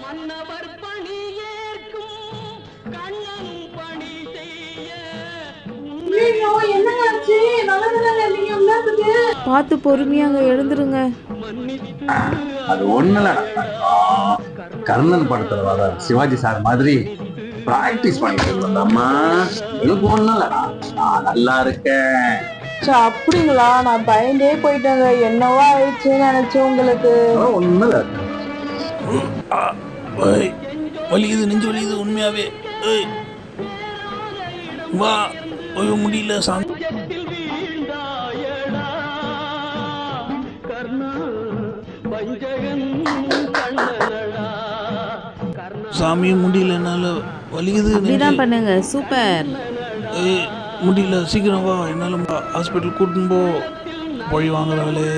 மன்னவர் பணி ஏற்கும் கண்ணன் பணி செய்ய பார்த்து பொறுமையாங்க எழுந்துருங்க. அது ஒண்ணுலடா, கர்ணன் படத்துல வர சிவாஜி சார் மாதிரி பிராக்டிஸ் பண்ணிட்டு இருந்தம்மா. எனக்கு ஒண்ணுலடா, நான் நல்லா இருக்கேன். அப்படிங்களா? நான் பயந்தே போயிட்டேங்க. என்னவா ஆயிடுச்சுன்னு நினைச்சேன் உங்களுக்கு. ஒண்ணுல வலிக்குது, நெஞ்சு வலிக்குது உண்மையாவே. வா, ஐயோ முடியல சாமி. வீழ்ந்தாயடா கர்ணா பஞ்சகன் கண்ணனடா சாமி முடியல, என்னால வலிக்குது. அப்படிதான் பண்ணுங்க. சூப்பர். முடியல, சீக்கிரம் வா, என்னால ஹாஸ்பிட்டல் கூட்டின்னு போ. பழி வாங்குறாளே.